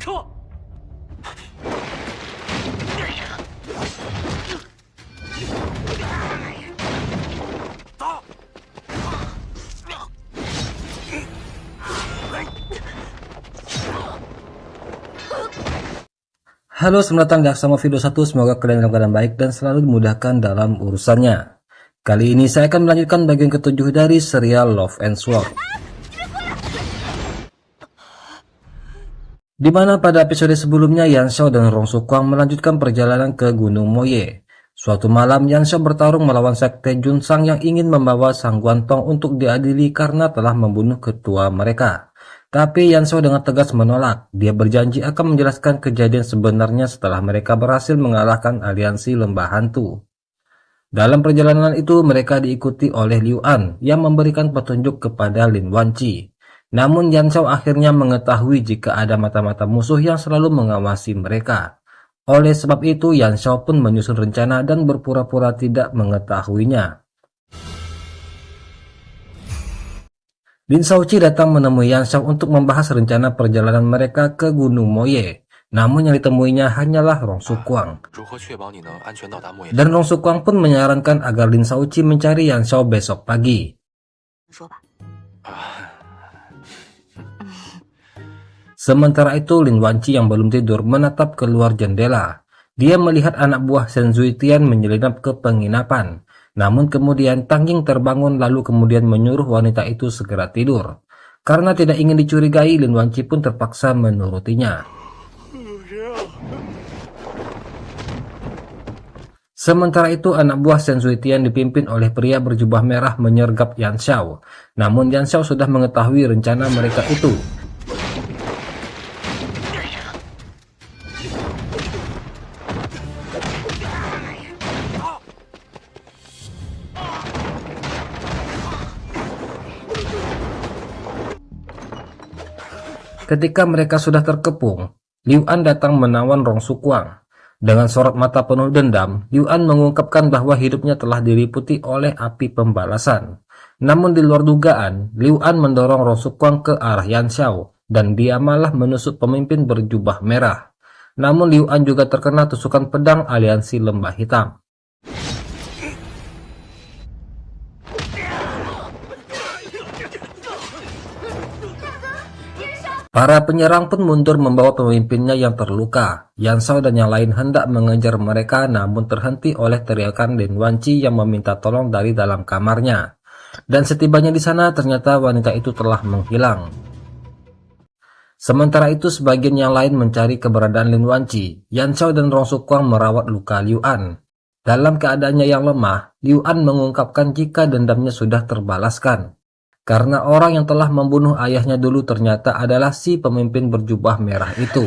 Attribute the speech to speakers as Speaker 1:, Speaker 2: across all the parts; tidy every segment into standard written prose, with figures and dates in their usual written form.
Speaker 1: Halo, selamat datang di Aksama Video 1. Semoga kalian dalam keadaan baik dan selalu dimudahkan dalam urusannya. Kali ini saya akan melanjutkan bagian ke-7 dari serial Love and Sword, di mana pada episode sebelumnya Yan Xiao dan Rong Sukwang melanjutkan perjalanan ke Gunung Moye. Suatu malam Yan Xiao bertarung melawan sekte Junsang yang ingin membawa Sang Guantong untuk diadili karena telah membunuh ketua mereka. Tapi Yan Xiao dengan tegas menolak. Dia berjanji akan menjelaskan kejadian sebenarnya setelah mereka berhasil mengalahkan aliansi lembah hantu. Dalam perjalanan itu mereka diikuti oleh Liu An yang memberikan petunjuk kepada Lin Wanqi. Namun Yan Xiao akhirnya mengetahui jika ada mata-mata musuh yang selalu mengawasi mereka. Oleh sebab itu Yan Xiao pun menyusun rencana dan berpura-pura tidak mengetahuinya. Lin Shaoqi datang menemui Yan Xiao untuk membahas rencana perjalanan mereka ke Gunung Moye. Namun yang ditemuinya hanyalah Rong Sukwang. Dan Rong Sukwang pun menyarankan agar Lin Shaoqi mencari Yan Xiao besok pagi. Sementara itu Lin Wanqi yang belum tidur menatap keluar jendela. Dia melihat anak buah Shen Zuitian menyelinap ke penginapan. Namun kemudian Tang Ying terbangun lalu kemudian menyuruh wanita itu segera tidur. Karena tidak ingin dicurigai, Lin Wanqi pun terpaksa menurutinya. Sementara itu anak buah Shen Zuitian dipimpin oleh pria berjubah merah menyergap Yan Xiao. Namun Yan Xiao sudah mengetahui rencana mereka itu. Ketika mereka sudah terkepung, Liu An datang menawan Rong Sukwang. Dengan sorot mata penuh dendam, Liu An mengungkapkan bahwa hidupnya telah diliputi oleh api pembalasan. Namun di luar dugaan, Liu An mendorong Rong Sukwang ke arah Yan Xiao, dan dia malah menusuk pemimpin berjubah merah. Namun Liu An juga terkena tusukan pedang aliansi lembah hitam. Para penyerang pun mundur membawa pemimpinnya yang terluka. Yan Xiao dan yang lain hendak mengejar mereka namun terhenti oleh teriakan Lin Wanqi yang meminta tolong dari dalam kamarnya. Dan setibanya di sana ternyata wanita itu telah menghilang. Sementara itu sebagian yang lain mencari keberadaan Lin Wanqi. Yan Xiao dan Rong Sukwang merawat luka Liu An. Dalam keadaannya yang lemah, Liu An mengungkapkan jika dendamnya sudah terbalaskan. Karena orang yang telah membunuh ayahnya dulu ternyata adalah si pemimpin berjubah merah itu.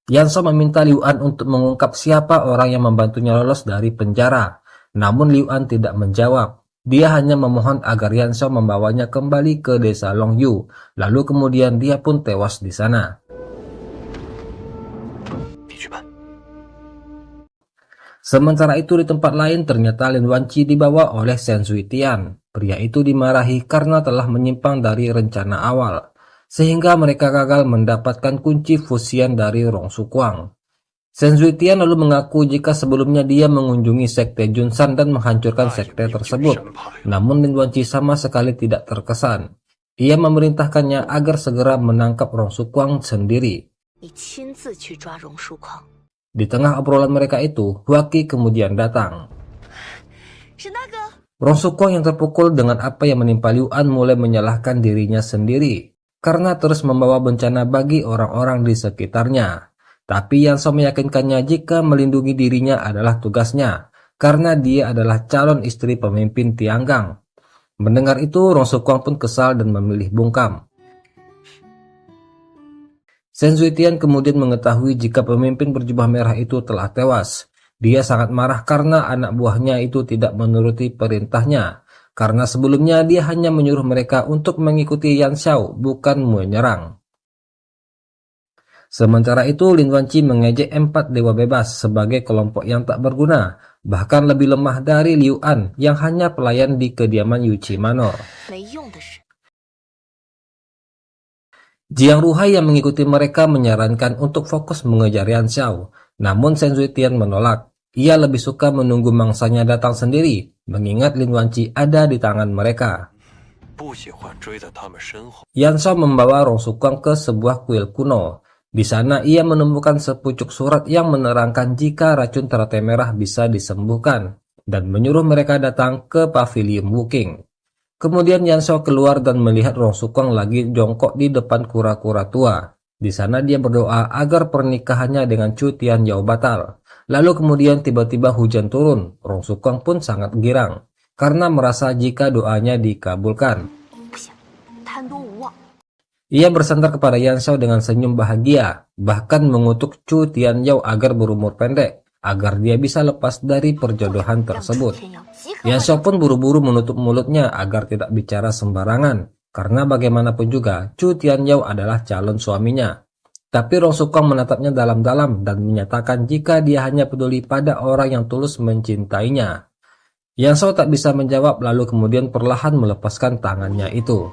Speaker 1: Yan Xiao meminta Liu An untuk mengungkap siapa orang yang membantunya lolos dari penjara. Namun Liu An tidak menjawab. Dia hanya memohon agar Yan Xiao membawanya kembali ke desa Longyu. Lalu kemudian dia pun tewas di sana. Sementara itu di tempat lain ternyata Lin Wanqi dibawa oleh Shen Zuitian. Pria itu dimarahi karena telah menyimpang dari rencana awal, sehingga mereka gagal mendapatkan kunci fusian dari Rong Sukwang. Shen Zuitian lalu mengaku jika sebelumnya dia mengunjungi sekte Junsan dan menghancurkan sekte tersebut. Namun Lin Wanqi sama sekali tidak terkesan. Ia memerintahkannya agar segera menangkap Rong Sukwang sendiri. Di tengah obrolan mereka itu, Huaqi kemudian datang. Rong Sukwang yang terpukul dengan apa yang menimpa Liu An mulai menyalahkan dirinya sendiri karena terus membawa bencana bagi orang-orang di sekitarnya. Tapi Yan Xiao meyakinkannya jika melindungi dirinya adalah tugasnya karena dia adalah calon istri pemimpin Tianggang. Mendengar itu, Rong Sukwang pun kesal dan memilih bungkam. Shen Zuitian kemudian mengetahui jika pemimpin berjubah merah itu telah tewas. Dia sangat marah karena anak buahnya itu tidak menuruti perintahnya. Karena sebelumnya dia hanya menyuruh mereka untuk mengikuti Yan Xiao, bukan menyerang. Sementara itu Lin Wanqi mengejek 4 dewa bebas sebagai kelompok yang tak berguna. bahkan lebih lemah dari Liu An yang hanya pelayan di kediaman Yuqi Manor.
Speaker 2: 没用的事。
Speaker 1: Jiang Ruhai yang mengikuti mereka menyarankan untuk fokus mengejar Yan Xiao, namun Shen Zuitian menolak. Ia lebih suka menunggu mangsanya datang sendiri, mengingat Lin Wanqi ada di tangan mereka.
Speaker 3: 不喜欢追在他们身后。
Speaker 1: Yan Xiao membawa Rong Sukwang ke sebuah kuil kuno. Di sana ia menemukan sepucuk surat yang menerangkan jika racun teratai merah bisa disembuhkan, dan menyuruh mereka datang ke pavilion Wuking. Kemudian Yan Xiao keluar dan melihat Rong Sukwang lagi jongkok di depan kura-kura tua. Di sana dia berdoa agar pernikahannya dengan Chu Tianyao batal. Lalu kemudian tiba-tiba hujan turun. Rong Sukwang pun sangat girang karena merasa jika doanya dikabulkan.
Speaker 2: 不行，贪多无望。
Speaker 1: Ia bersandar kepada Yan Xiao dengan senyum bahagia, bahkan mengutuk Chu Tianyao agar berumur pendek, agar dia bisa lepas dari perjodohan
Speaker 2: 让楚
Speaker 1: tersebut.
Speaker 2: 天瑶即刻
Speaker 1: Yan Xiao pun buru-buru menutup mulutnya agar tidak bicara sembarangan, karena bagaimanapun juga Chu Tianyao adalah calon suaminya. Tapi Rong Sukwang menatapnya dalam-dalam dan menyatakan jika dia hanya peduli pada orang yang tulus mencintainya. Yan Xiao tak bisa menjawab lalu kemudian perlahan melepaskan tangannya itu.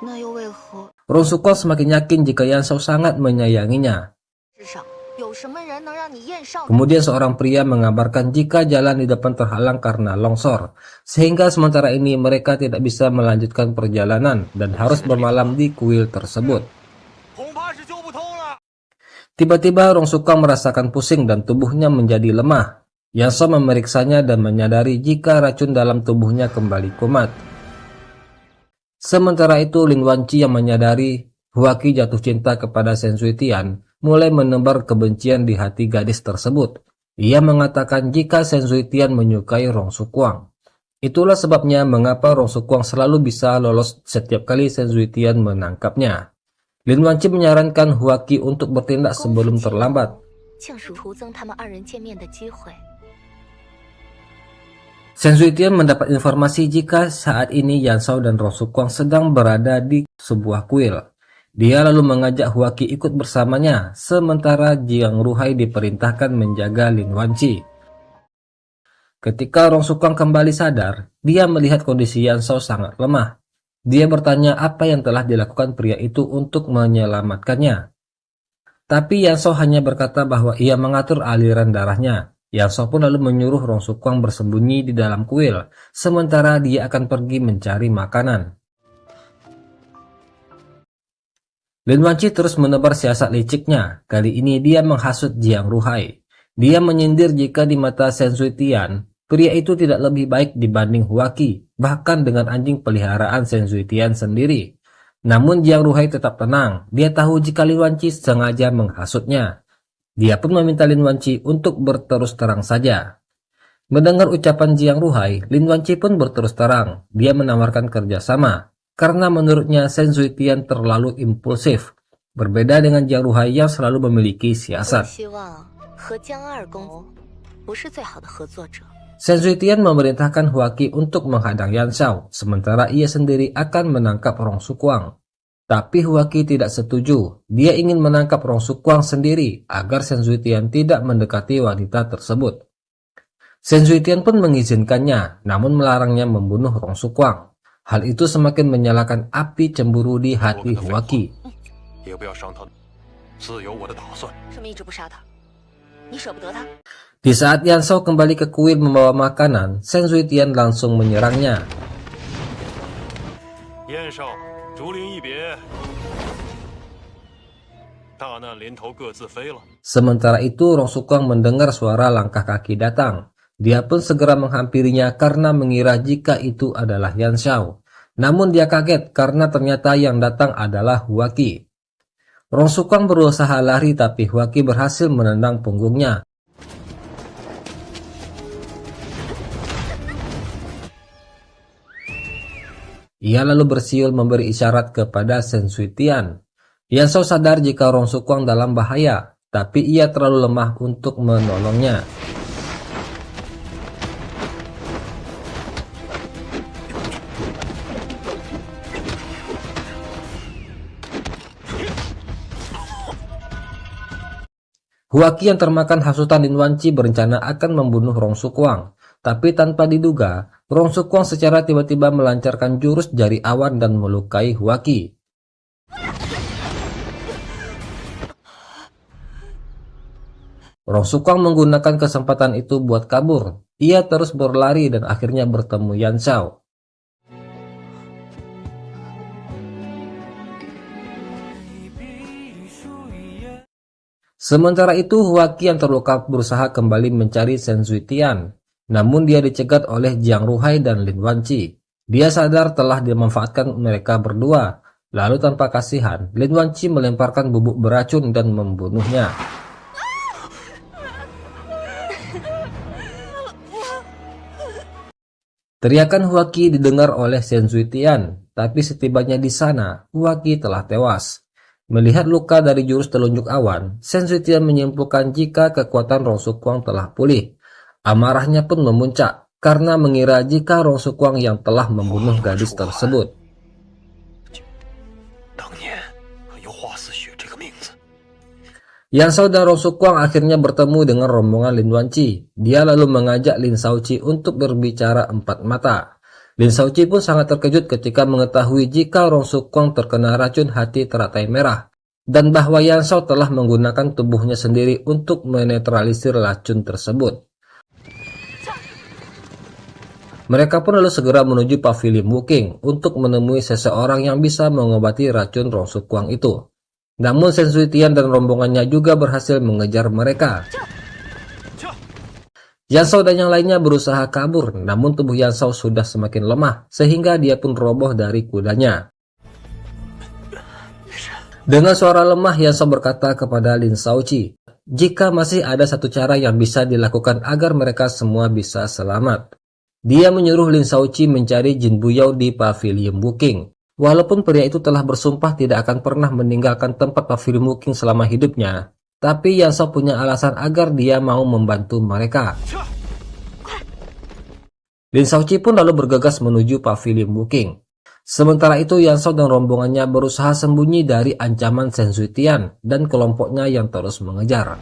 Speaker 2: 那又为何
Speaker 1: Rong Sukwang semakin yakin jika Yan Xiao sangat menyayanginya.
Speaker 2: 世上有什么人能让你艳上？
Speaker 1: Kemudian seorang pria mengabarkan jika jalan di depan terhalang karena longsor, sehingga sementara ini mereka tidak bisa melanjutkan perjalanan dan harus bermalam di kuil tersebut.
Speaker 3: 恐怕是修不通了。
Speaker 1: Tiba-tiba Rong Sukwang merasakan pusing dan tubuhnya menjadi lemah. Yan Xiao memeriksanya dan menyadari jika racun dalam tubuhnya kembali kumat. Sementara itu Lin Wanqi yang menyadari Huaqi jatuh cinta kepada Shen Zuitian mulai menebar kebencian di hati gadis tersebut. Ia mengatakan jika Shen Zuitian menyukai Rong Sukwang. Itulah sebabnya mengapa Rong Sukwang selalu bisa lolos setiap kali Shen Zuitian menangkapnya. Lin Wanqi menyarankan Huaqi untuk bertindak sebelum terlambat.
Speaker 2: 竟是徒增他们二人见面的机会。
Speaker 1: Shen Zuitian mendapat informasi jika saat ini Yan Xiao dan Rong Sukwang sedang berada di sebuah kuil. Dia lalu mengajak Huaqi ikut bersamanya, sementara Jiang Ruhai diperintahkan menjaga Lin Wanqi. Ketika Rong Sukwang kembali sadar, dia melihat kondisi Yan Xiao sangat lemah. Dia bertanya apa yang telah dilakukan pria itu untuk menyelamatkannya. Tapi Yan Xiao hanya berkata bahwa ia mengatur aliran darahnya. Yan Xiao pun lalu menyuruh Rong Sukwang bersembunyi di dalam kuil, sementara dia akan pergi mencari makanan. Lin Wanqi terus menebar siasat liciknya. Kali ini dia menghasut Jiang Ruhai. Dia menyindir jika di mata Shen Zuitian, pria itu tidak lebih baik dibanding Huaqi, bahkan dengan anjing peliharaan Shen Zuitian sendiri. Namun Jiang Ruhai tetap tenang. Dia tahu jika Lin Wanqi sengaja menghasutnya. Dia pun meminta Lin Wanqi untuk berterus terang saja. Mendengar ucapan Jiang Ruhai, Lin Wanqi pun berterus terang. Dia menawarkan kerjasama, karena menurutnya Shen Zuitian terlalu impulsif. Berbeda dengan Jiang Ruhai yang selalu memiliki
Speaker 2: 我
Speaker 1: siasat.
Speaker 2: 希望和江二公不是最好的合作者。
Speaker 1: Shen Zuitian memerintahkan Huaqi untuk menghadang Yan Xiao, sementara ia sendiri akan menangkap Rong Sukwang. Tapi Huaqi tidak setuju. Dia ingin menangkap Rong Sukwang sendiri agar Shen Zuitian tidak mendekati wanita tersebut. Shen Zuitian pun mengizinkannya, namun melarangnya membunuh Rong Sukwang. Hal itu semakin menyalakan api cemburu di hati Huaqi.
Speaker 3: 也不要伤他，自有我的打算。
Speaker 2: 什么一直不杀他？你舍不得他？
Speaker 1: Di saat Yan Xiao kembali ke kuil membawa makanan, Shen Zuitian langsung menyerangnya.
Speaker 3: 燕少，竹林一别，大难临头各自飞了。
Speaker 1: Sementara itu Rong Sukwang mendengar suara langkah kaki datang. Dia pun segera menghampirinya karena mengira jika itu adalah Yan Xiao. Namun dia kaget karena ternyata yang datang adalah Huaqi. Rong Sukwang berusaha lari tapi Huaqi berhasil menendang punggungnya. Ia lalu bersiul memberi isyarat kepada Shen Zuitian. Yan Xiao sadar jika Rong Sukwang dalam bahaya, tapi ia terlalu lemah untuk menolongnya. Huaqi yang termakan hasutan Lin Wanci berencana akan membunuh Rong Sukwang, tapi tanpa diduga, Rong Sukwang secara tiba-tiba melancarkan jurus jari awan dan melukai Huaqi. Rong Sukwang menggunakan kesempatan itu buat kabur. Ia terus berlari dan akhirnya bertemu Yan Shao. Sementara itu, Huaqi yang terluka berusaha kembali mencari Shen Zuitian. Namun dia dicegat oleh Jiang Ruhai dan Lin Wanci. Dia sadar telah dimanfaatkan mereka berdua. Lalu tanpa kasihan, Lin Wanci melemparkan bubuk beracun dan membunuhnya. Teriakan Huaqi didengar oleh Shen Zuitian, tapi setibanya di sana, Huaqi telah tewas. Melihat luka dari jurus telunjuk awan, Shen Zuitian menyimpulkan jika kekuatan Rong Sukwang telah pulih. Amarahnya pun memuncak karena mengira jika Rong Sukwang yang telah membunuh gadis tersebut. Yan Shao dan Rong Sukwang akhirnya bertemu dengan rombongan Lin Wanci. Dia lalu mengajak Lin Shaoqi untuk berbicara empat mata. Lin Shaoqi pun sangat terkejut ketika mengetahui jika Rong Sukwang terkena racun hati teratai merah, dan bahwa Yan Shao telah menggunakan tubuhnya sendiri untuk menetralisir racun tersebut. Mereka pun lalu segera menuju pavilion Wuking untuk menemui seseorang yang bisa mengobati racun Rong Sukwang itu. Namun Shen Zuitian dan rombongannya juga berhasil mengejar mereka. Yan Shao dan yang lainnya berusaha kabur, namun tubuh Yan Shao sudah semakin lemah, sehingga dia pun roboh dari kudanya. Dengan suara lemah, Yan Shao berkata kepada Lin Shaoqi, jika masih ada satu cara yang bisa dilakukan agar mereka semua bisa selamat. Dia menyuruh Lin Shaoqi mencari Jin Buyao di pavilion Wuking. Walaupun pria itu telah bersumpah tidak akan pernah meninggalkan tempat pavilion Wuking selama hidupnya, tapi Yan Shao punya alasan agar dia mau membantu mereka. Lin Shaoqi pun lalu bergegas menuju pavilion Wuking. Sementara itu Yan Shao dan rombongannya berusaha sembunyi dari ancaman Shen Zuitian dan kelompoknya yang terus mengejar.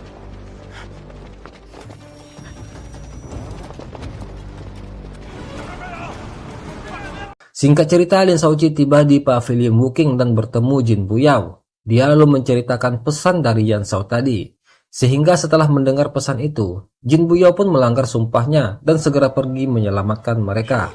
Speaker 1: Singkat cerita, Lin Shaoqi tiba di pavilion Wuking dan bertemu Jin Buyao. Dia lalu menceritakan pesan dari Yan Shao tadi. Sehingga setelah mendengar pesan itu, Jin Buyao pun melanggar sumpahnya dan segera pergi menyelamatkan mereka.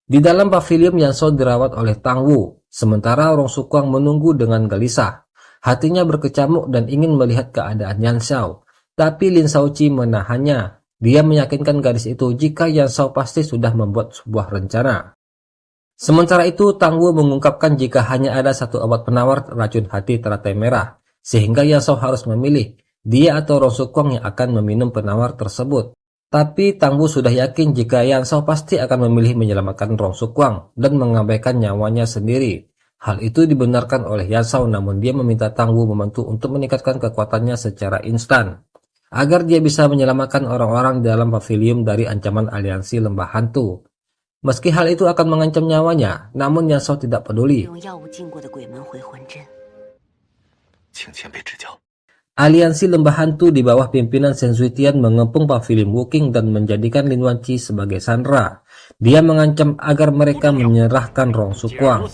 Speaker 1: Di dalam pavilion, Yan Shao dirawat oleh Tang Wu, sementara Rong Sukwang menunggu dengan gelisah. Hatinya berkecamuk dan ingin melihat keadaan Yan Shao. Tapi Lin Shaoqi menahannya. Dia meyakinkan gadis itu jika Yan Shao pasti sudah membuat sebuah rencana. Sementara itu, Tang Wu mengungkapkan jika hanya ada satu obat penawar racun hati teratai merah, sehingga Yan Shao harus memilih, dia atau Rong Sukwang yang akan meminum penawar tersebut. Tapi Tang Wu sudah yakin jika Yan Shao pasti akan memilih menyelamatkan Rong Sukwang dan mengabaikan nyawanya sendiri. Hal itu dibenarkan oleh Yan Shao, namun dia meminta Tang Wu membantu untuk meningkatkan kekuatannya secara instan, agar dia bisa menyelamatkan orang-orang dalam pavilion dari ancaman aliansi lembah hantu. Meski hal itu akan mengancam nyawanya, namun Yan Shao tidak peduli. Aliansi lembah hantu di bawah pimpinan Shen Zuitian mengepung pavilion Wuking dan menjadikan Lin Wanci sebagai sandera. Dia mengancam agar mereka menyerahkan Rong Sukwang.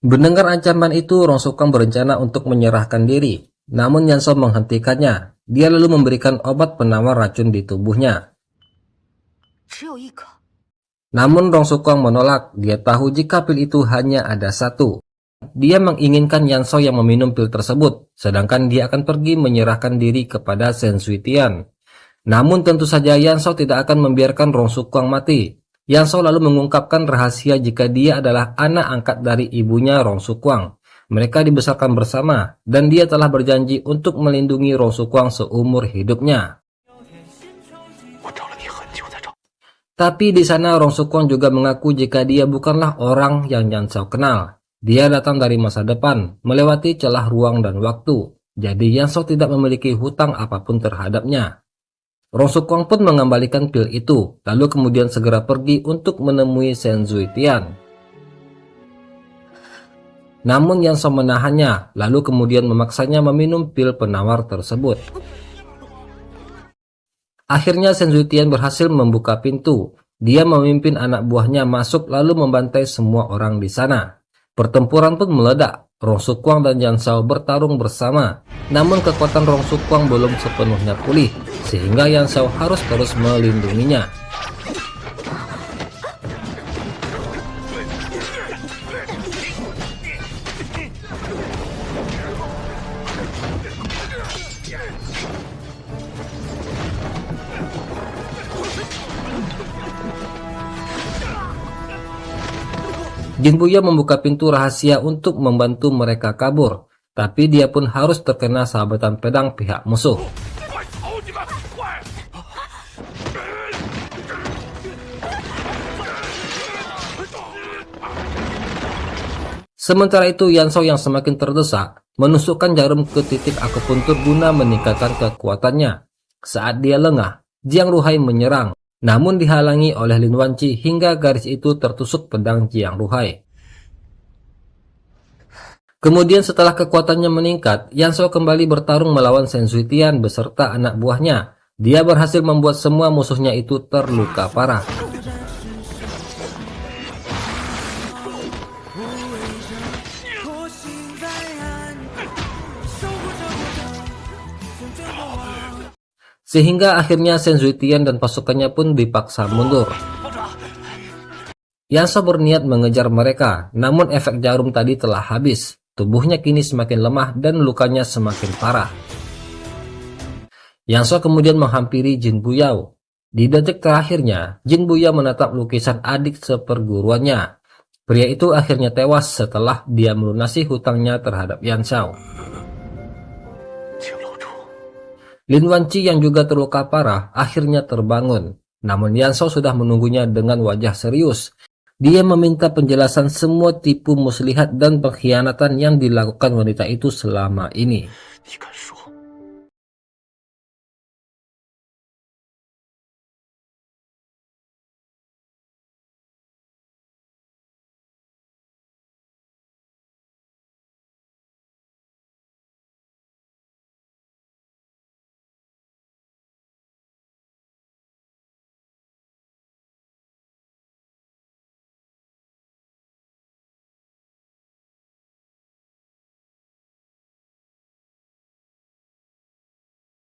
Speaker 1: Mendengar ancaman itu, Rong Sukwang berencana untuk menyerahkan diri. Namun Yan Shao menghentikannya. Dia lalu memberikan obat penawar racun di tubuhnya. Namun Rong Sukwang menolak. Dia tahu jika pil itu hanya ada satu. Dia menginginkan Yan Shao yang meminum pil tersebut, sedangkan dia akan pergi menyerahkan diri kepada Shen Zuitian. Namun tentu saja Yan Shao tidak akan membiarkan Rong Sukwang mati. Yan Shao lalu mengungkapkan rahasia jika dia adalah anak angkat dari ibunya Rong Sukwang. Mereka dibesarkan bersama, dan dia telah berjanji untuk melindungi Rong Sukwang seumur hidupnya. Tapi di sana Rong Sukwang juga mengaku jika dia bukanlah orang yang Yan Shao kenal. Dia datang dari masa depan, melewati celah ruang dan waktu. Jadi Yan Shao tidak memiliki hutang apapun terhadapnya. Rong Sukwang pun mengembalikan pil itu, lalu kemudian segera pergi untuk menemui Shen Zuitian. Namun Yan Shao menahannya, lalu kemudian memaksanya meminum pil penawar tersebut. Akhirnya Shen Zuitian berhasil membuka pintu. Dia memimpin anak buahnya masuk lalu membantai semua orang di sana. Pertempuran pun meledak. Rong Sukwang dan Yan Shao bertarung bersama. Namun kekuatan Rong Sukwang belum sepenuhnya pulih, sehingga Yan Shao harus terus melindunginya. Jin Buya membuka pintu rahasia untuk membantu mereka kabur, tapi dia pun harus terkena sahabatan pedang pihak musuh. Sementara itu Yan Shao yang semakin terdesak menusukkan jarum ke titik akupuntur guna meningkatkan kekuatannya. Saat dia lengah, Jiang Ruhai menyerang, namun dihalangi oleh Lin Wanqi hingga garis itu tertusuk pedang Jiang Ruhai. Kemudian setelah kekuatannya meningkat, Yan Shao kembali bertarung melawan Shen Zuitian beserta anak buahnya. Dia berhasil membuat semua musuhnya itu terluka parah. Sehingga akhirnya Shen Zuitian dan pasukannya pun dipaksa mundur. Yan Shao berniat mengejar mereka, namun efek jarum tadi telah habis. Tubuhnya kini semakin lemah dan lukanya semakin parah. Yan Shao kemudian menghampiri Jin Buyao. Di detik terakhirnya, Jin Buyao menatap lukisan adik seperguruannya. Pria itu akhirnya tewas setelah dia melunasi hutangnya terhadap Yan Shao. Lin Wanqi yang juga terluka parah akhirnya terbangun. Namun Yan Shao sudah menunggunya dengan wajah serius. Dia meminta penjelasan semua tipu muslihat dan pengkhianatan yang dilakukan wanita itu selama ini.